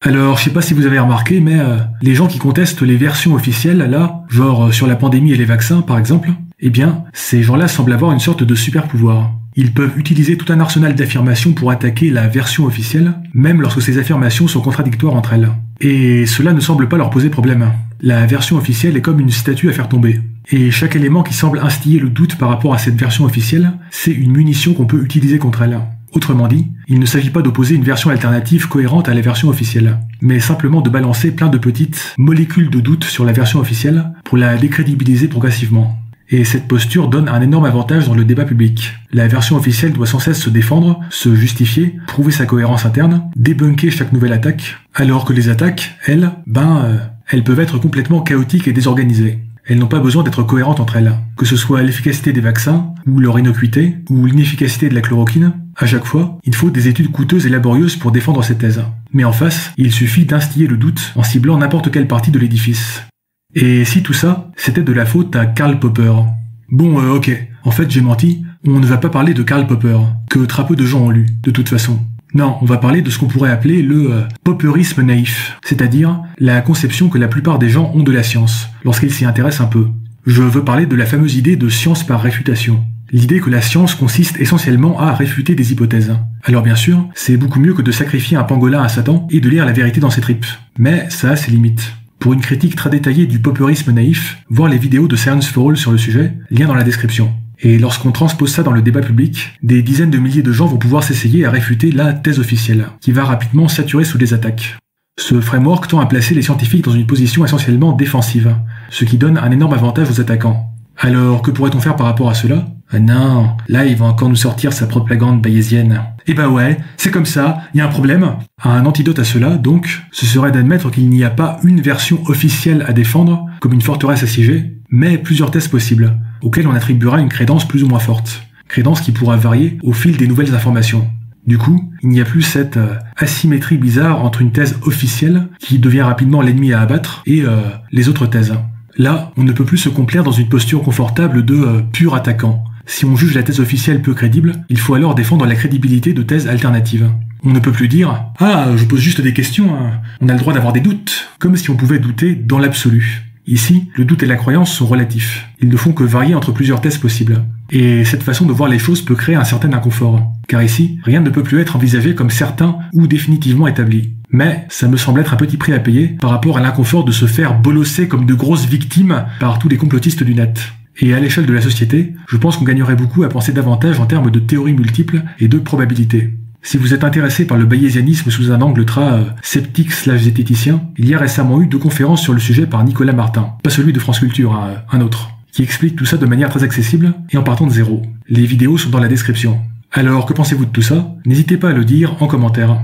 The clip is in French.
Alors, je sais pas si vous avez remarqué, mais les gens qui contestent les versions officielles, là, genre sur la pandémie et les vaccins par exemple, eh bien, ces gens-là semblent avoir une sorte de super pouvoir. Ils peuvent utiliser tout un arsenal d'affirmations pour attaquer la version officielle, même lorsque ces affirmations sont contradictoires entre elles. Et cela ne semble pas leur poser problème. La version officielle est comme une statue à faire tomber. Et chaque élément qui semble instiller le doute par rapport à cette version officielle, c'est une munition qu'on peut utiliser contre elle. Autrement dit, il ne s'agit pas d'opposer une version alternative cohérente à la version officielle, mais simplement de balancer plein de petites molécules de doute sur la version officielle pour la décrédibiliser progressivement. Et cette posture donne un énorme avantage dans le débat public. La version officielle doit sans cesse se défendre, se justifier, prouver sa cohérence interne, débunker chaque nouvelle attaque, alors que les attaques, elles peuvent être complètement chaotiques et désorganisées. Elles n'ont pas besoin d'être cohérentes entre elles. Que ce soit l'efficacité des vaccins, ou leur innocuité, ou l'inefficacité de la chloroquine, à chaque fois, il faut des études coûteuses et laborieuses pour défendre ces thèses. Mais en face, il suffit d'instiller le doute en ciblant n'importe quelle partie de l'édifice. Et si tout ça, c'était de la faute à Karl Popper? Bon, ok, en fait j'ai menti, on ne va pas parler de Karl Popper, que très peu de gens ont lu, de toute façon. Non, on va parler de ce qu'on pourrait appeler le popperisme naïf, c'est-à-dire la conception que la plupart des gens ont de la science, lorsqu'ils s'y intéressent un peu. Je veux parler de la fameuse idée de science par réfutation. L'idée que la science consiste essentiellement à réfuter des hypothèses. Alors bien sûr, c'est beaucoup mieux que de sacrifier un pangolin à Satan et de lire la vérité dans ses tripes. Mais ça a ses limites. Pour une critique très détaillée du popperisme naïf, voir les vidéos de Science for All sur le sujet, lien dans la description. Et lorsqu'on transpose ça dans le débat public, des dizaines de milliers de gens vont pouvoir s'essayer à réfuter la thèse officielle, qui va rapidement saturer sous les attaques. Ce framework tend à placer les scientifiques dans une position essentiellement défensive, ce qui donne un énorme avantage aux attaquants. Alors, que pourrait-on faire par rapport à cela? Non, là il va encore nous sortir sa propagande bayésienne. Eh ben ouais, c'est comme ça, il y a un problème. Un antidote à cela, donc, ce serait d'admettre qu'il n'y a pas une version officielle à défendre, comme une forteresse assiégée, mais plusieurs thèses possibles, auxquelles on attribuera une crédence plus ou moins forte. Crédence qui pourra varier au fil des nouvelles informations. Du coup, il n'y a plus cette asymétrie bizarre entre une thèse officielle, qui devient rapidement l'ennemi à abattre, et les autres thèses. Là, on ne peut plus se complaire dans une posture confortable de pur attaquant. Si on juge la thèse officielle peu crédible, il faut alors défendre la crédibilité de thèses alternatives. On ne peut plus dire « Ah, je pose juste des questions, on a le droit d'avoir des doutes », comme si on pouvait douter dans l'absolu. Ici, le doute et la croyance sont relatifs. Ils ne font que varier entre plusieurs thèses possibles. Et cette façon de voir les choses peut créer un certain inconfort. Car ici, rien ne peut plus être envisagé comme certain ou définitivement établi. Mais ça me semble être un petit prix à payer par rapport à l'inconfort de se faire bolosser comme de grosses victimes par tous les complotistes du net. Et à l'échelle de la société, je pense qu'on gagnerait beaucoup à penser davantage en termes de théories multiples et de probabilités. Si vous êtes intéressé par le bayésianisme sous un angle très sceptique/zététicien, il y a récemment eu 2 conférences sur le sujet par Nicolas Martin, pas celui de France Culture, un autre, qui explique tout ça de manière très accessible et en partant de zéro. Les vidéos sont dans la description. Alors, que pensez-vous de tout ça? N'hésitez pas à le dire en commentaire.